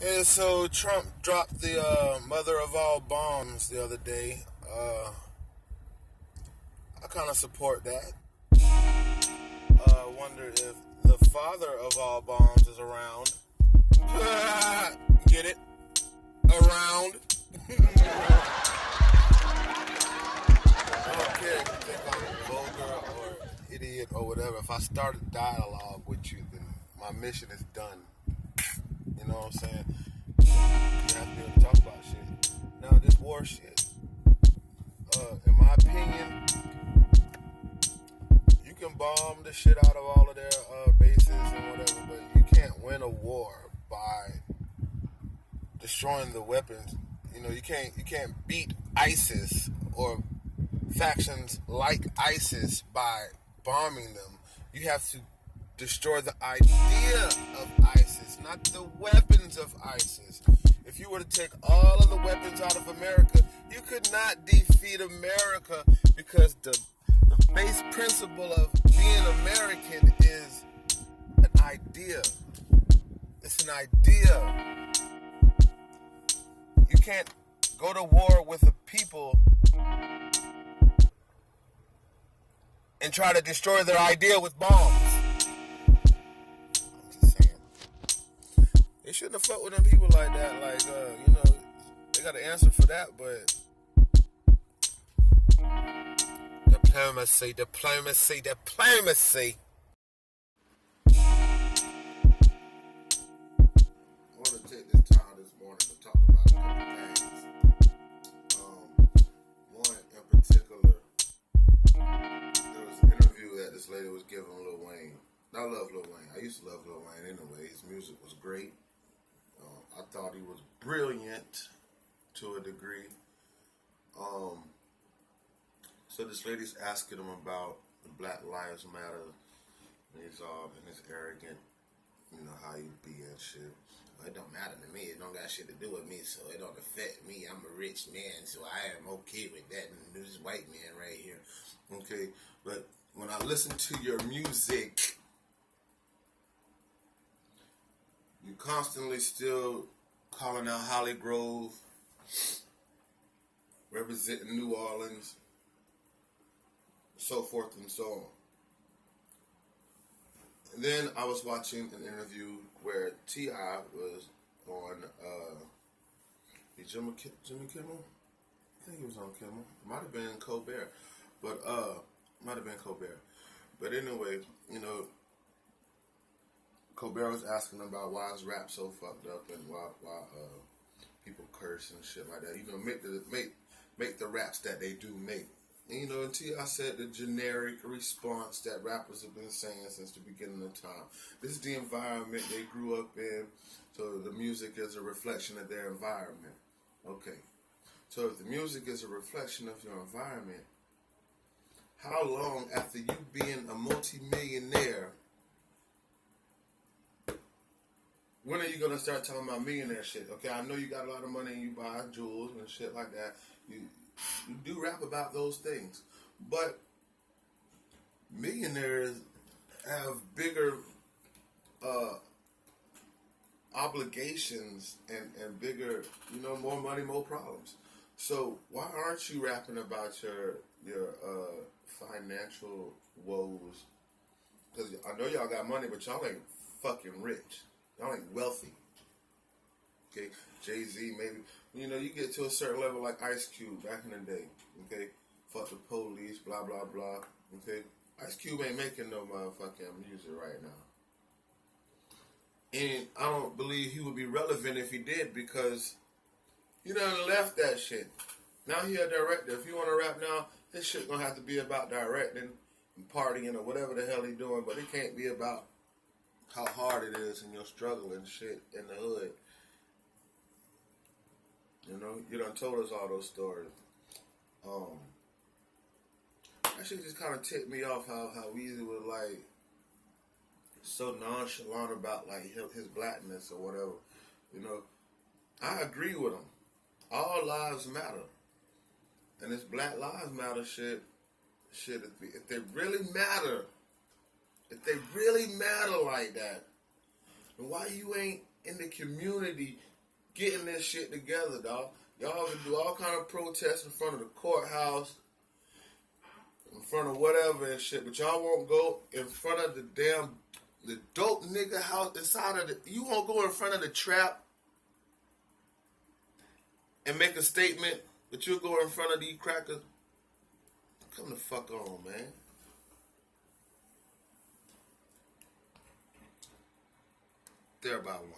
And so Trump dropped the mother of all bombs the other day. I kind of support that. Wonder if the father of all bombs is around. Get it? Around. I don't care if you think I'm vulgar or idiot or whatever. If I start a dialogue with you, then my mission is done. You know what I'm saying? You have to be able to talk about shit. Now, this war shit, in my opinion, you can bomb the shit out of all of their bases and whatever, but you can't win a war by destroying the weapons. You know, you can't beat ISIS or factions like ISIS by bombing them. You have to destroy the idea of ISIS, not the weapons of ISIS. If you were to take all of the weapons out of America, you could not defeat America because the base principle of being American is an idea. It's an idea. You can't go to war with a people and try to destroy their idea with bombs. I'm just saying. They shouldn't have fucked with them people like that. Like, they got an answer for that, but diplomacy. I want to take this time this morning to talk about a couple things. One in particular, there was an interview that this lady was giving Lil Wayne. I love Lil Wayne. I used to love Lil Wayne anyway. His music was great. I thought he was brilliant to a degree. So this lady's asking him about the Black Lives Matter. And he's all in this arrogant, how you be and shit. Well, it don't matter to me. It don't got shit to do with me, so it don't affect me. I'm a rich man, so I am okay with that. And this white man right here. Okay, but when I listen to your music, you constantly still calling out Holly Grove, representing New Orleans, so forth and so on. And then I was watching an interview where T.I. was on Jimmy Kimmel? I think he was on Kimmel. Might have been Colbert. But anyway, Colbert was asking about why is rap so fucked up and why people curse and shit like that. Make the raps that they do make. And, and T.I. said the generic response that rappers have been saying since the beginning of time. This is the environment they grew up in, so the music is a reflection of their environment. Okay. So if the music is a reflection of your environment, how long after you being a multi-millionaire, when are you going to start talking about millionaire shit? Okay, I know you got a lot of money and you buy jewels and shit like that. You do rap about those things. But millionaires have bigger obligations and bigger, more money, more problems. So why aren't you rapping about your financial woes? Because I know y'all got money, but y'all ain't fucking rich. Y'all ain't wealthy. Okay, Jay-Z maybe. You get to a certain level like Ice Cube back in the day. Okay, fuck the police, blah, blah, blah. Okay, Ice Cube ain't making no motherfucking music right now. And I don't believe he would be relevant if he did because he done left that shit. Now he a director. If you want to rap now, this shit gonna have to be about directing and partying or whatever the hell he doing, but it can't be about how hard it is and your struggle and shit in the hood. You done told us all those stories. That shit just kind of ticked me off how Weezy was like so nonchalant about like his blackness or whatever. I agree with him. All lives matter, and this Black Lives Matter shit. If they really matter like that, then why you ain't in the community getting this shit together, dog. Y'all can do all kind of protests in front of the courthouse, in front of whatever and shit, but y'all won't go in front of the dope nigga house inside of you won't go in front of the trap and make a statement, but you'll go in front of these crackers. Come the fuck on, man. They're by one.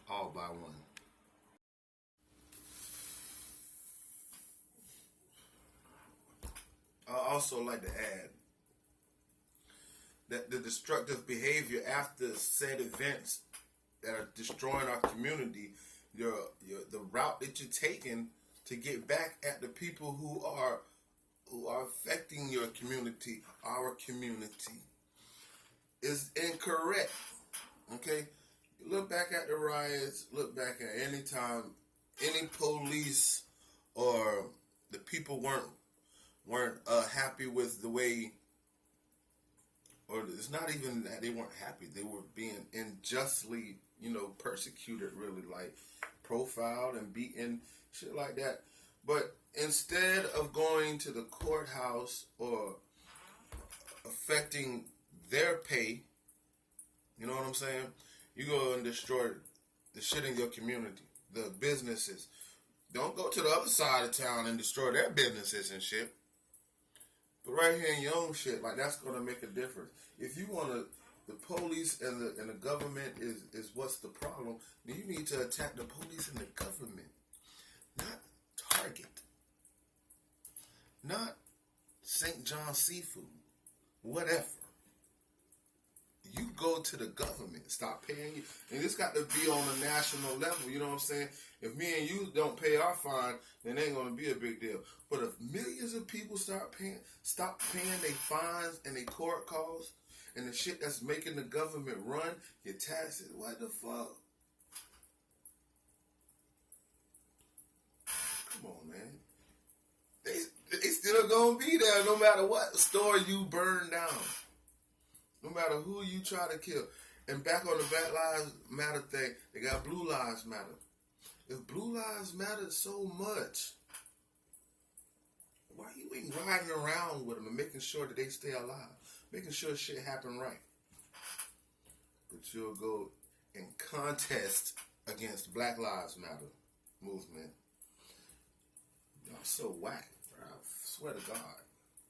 All by one. I also like to add that the destructive behavior after said events that are destroying our community, the route that you're taking to get back at the people who are affecting your community, our community, is incorrect. Okay? Look back at the riots, look back at any time any police or the people weren't happy with the way, or it's not even that they weren't happy, they were being unjustly, persecuted, really, like profiled and beaten, shit like that. But instead of going to the courthouse or affecting their pay, you know what I'm saying? You go and destroy the shit in your community, the businesses. Don't go to the other side of town and destroy their businesses and shit. But right here in your own shit, like, that's gonna make a difference. If you wanna, the police and the government is what's the problem, then you need to attack the police and the government, not Target, not St. John Seafood, whatever. You go to the government, stop paying you. And this got to be on a national level, you know what I'm saying? If me and you don't pay our fine, then it ain't going to be a big deal. But if millions of people stop paying their fines and their court costs and the shit that's making the government run, your taxes, what the fuck? Come on, man. They still going to be there no matter what store you burn down. No matter who you try to kill. And back on the Black Lives Matter thing, they got Blue Lives Matter. If Blue Lives Matter so much, why you ain't riding around with them and making sure that they stay alive? Making sure shit happen right. But you'll go and contest against Black Lives Matter movement. Y'all so whack, bro. I swear to God.